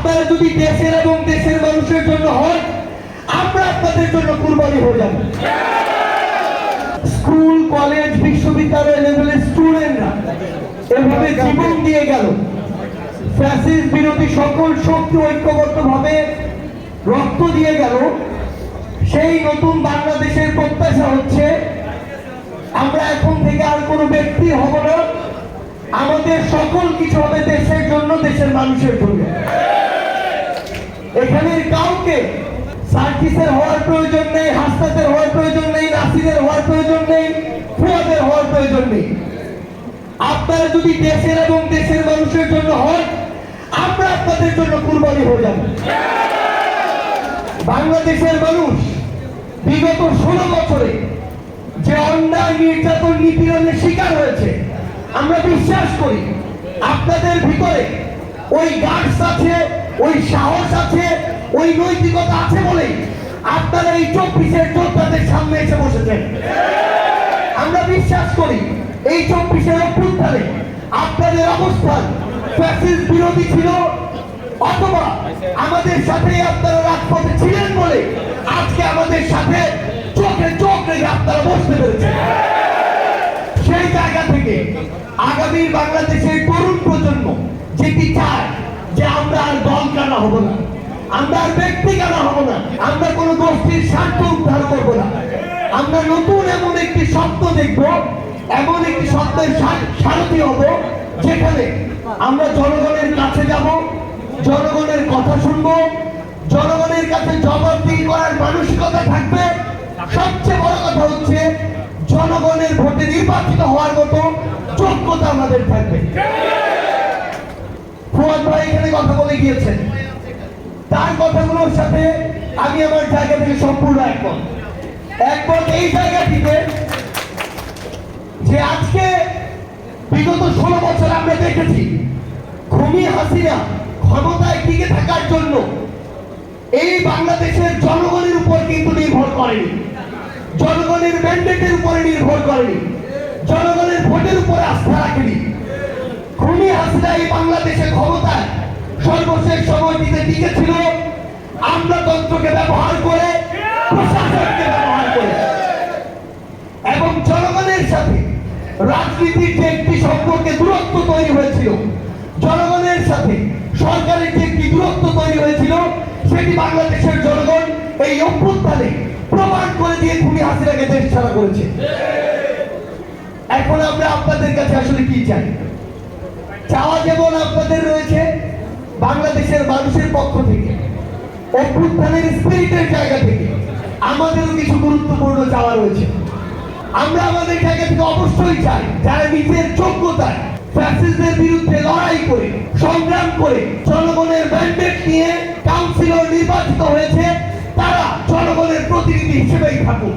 আপনারা যদি দেশের এবং দেশের মানুষের জন্য হন, আমরা আপনাদের জন্য কুরবানি হয়ে যাব। স্কুল, কলেজ, বিশ্ববিদ্যালয় লেভেলের স্টুডেন্টরা এভাবে জীবন দিয়ে গেল। ফ্যাসিস্ট বিরোধী সকল শক্তি ঐক্যবদ্ধভাবে রক্ত দিয়ে গেল। সেই নতুন বাংলাদেশের প্রত্যাশা হচ্ছে আমরা এখন থেকে আর কোনো ব্যক্তি হব না, আমাদের সকল কিছু হবে দেশের জন্য, দেশের মানুষের জন্য। এখানে কাউকে সার্কিসের হওয়ার প্রয়োজন নেই, হাসনাতের হওয়ার প্রয়োজন নেই, নাসিরের হওয়ার প্রয়োজন নেই, ফুয়াদের হওয়ার প্রয়োজন নেই। আপনারা যদি দেশের এবং দেশের মানুষের জন্য হন, আমরা আপনাদের জন্য কুরবানি হয়ে যাব। বাংলাদেশের মানুষ বিগত 16 বছরে যে অন্যায়, নির্যাতন, নিপীড়নের শিকার হয়েছে, আমরা বিশ্বাস করি আপনাদের ভিতরে ওই গার্ডস আছে, ওই সাহস আছে, ওই নৈতিকতা আছে বলেই আপনারা এই 24-এর যোদ্ধাদের সামনে এসে বসেছেন। আমরা বিশ্বাস করি এই 24-এর অভ্যুত্থানে আপনাদের অবস্থান ফ্যাসিস্ট বিরোধী ছিল, অথবা আমাদের সাথে আপনারা রাজপথে ছিলেন বলে আজকে আমাদের সাথে চোখে চোখ রেখে আপনারা বসতে পেরেছেন। সেই জায়গা থেকে আগামী বাংলাদেশের তরুণ প্রজন্ম যেটি চায় যে আমরা আর দল কানা হব না, আমরা আর ব্যক্তি কানা হব না, আমরা কোন গোষ্ঠীর স্বার্থ উদ্ধার করব না। আমরা নতুন এমন একটি স্বপ্ন দেখব, এমন একটি স্বপ্নের সারথি হব যেখানে আমরা জনগণের কাছে যাব, জনগণের কথা শুনবো, জনগণের কাছে জবাবদিহি করার মানসিকতা থাকবে। সবচেয়ে বড় কথা হচ্ছে জনগণের ভোটে নির্বাচিত হওয়ার মতো যোগ্যতা আমাদের থাকবে। ফুয়াদ ভাই এখানে কথা বলে গিয়েছেন, তার কথাগুলোর সাথে আমি আমার জায়গা থেকে সম্পূর্ণ একমত। এই জায়গাটিতে যে আজকে বিগত 16 বছর আমরা দেখেছি খুনি হাসিনা ক্ষমতায় টিকে থাকার জন্য এই বাংলাদেশের জনগণের উপর কিন্তু নির্ভর করেনি, জনগণের ম্যান্ডেটের উপরে নির্ভর করেনি, জনগণের ভোটের উপরে আস্থা রাখেনি। খুনি হাসিনা এই বাংলাদেশের ক্ষমতায় সর্বশেষ সময়টিতে টিকেছিল আমলাতন্ত্রকে ব্যবহার করে, প্রশাসনকে ব্যবহার করে, এবং জনগণের সাথে রাজনীতির যে একটি সম্পর্কে দূরত্ব তৈরি হয়েছিল, জনগণের সাথে সরকারের যে একটি দূরত্ব তৈরি হয়েছিল, সেটি বাংলাদেশের জনগণ এই অভ্যুত্থানে প্রমাণ করে দিয়ে খুনি হাসিনাকে দেশ ছাড়া করেছে। এখন আমরা আপনাদের কাছে আসলে কি চাই? চাওয়া যেমন আপনাদের রয়েছে বাংলাদেশের মানুষের পক্ষ থেকে, অভ্যুত্থানের স্পিরিটের জায়গা থেকে আমাদেরও কিছু গুরুত্বপূর্ণ চাওয়া রয়েছে। আমরা আমাদের জায়গা থেকে অবশ্যই চাই যারা নিজের যোগ্যতায় ফ্যাসিস্টদের বিরুদ্ধে লড়াই করে, সংগ্রাম করে জনগণের ম্যান্ডেট নিয়ে কাউন্সিলর নির্বাচিত হয়েছে, তারা জনগণের প্রতিনিধি হিসেবেই থাকুক।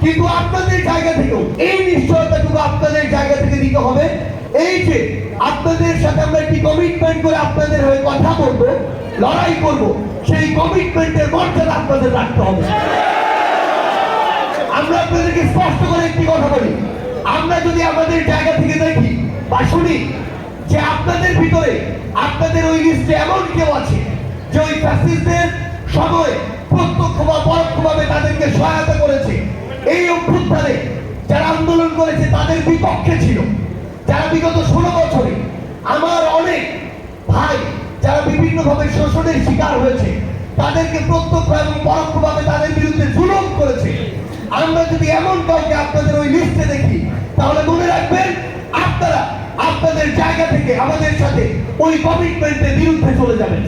কিন্তু আপনাদের জায়গা থেকেও এই নিশ্চয়তাটুকু আপনাদের জায়গা থেকে দিতে হবে, এই যে আপনাদের সাথে আমরা একটি কমিটমেন্ট করে আপনাদের হয়ে কথা বলবো, লড়াই করব, সেই কমিটমেন্টের মর্যাদা আপনাদের রাখতে হবে। আমরা আপনাদেরকে স্পষ্ট করে একটি কথা বলি, আমরা যদি আমাদের জায়গা থেকে দেখি বা শুনি যে আপনাদের ভিতরে, আপনাদের ওই লিস্টে এমন কেউ আছে যে ওই ফ্যাসিস্টদের সময় প্রত্যক্ষ বা পরোক্ষভাবে তাদেরকে সহায়তা করেছে, এই অভ্যুত্থানে যারা আন্দোলন করেছে তাদের বিপক্ষে ছিল, যারা বিগত 16 বছরে আমার অনেক ভাই যারা বিভিন্নভাবে শোষণের শিকার হয়েছে, তাদেরকে প্রত্যক্ষ এবং পরোক্ষভাবে তাদের বিরুদ্ধে জুলুম করেছে, আমরা যদি এমন কাউকে আপনাদের ওই লিস্টে দেখি, তাহলে মনে রাখবেন আপনারা আপনাদের জায়গা থেকে আমাদের সাথে ওই কমিটমেন্টের বিরুদ্ধে চলে যাবেন।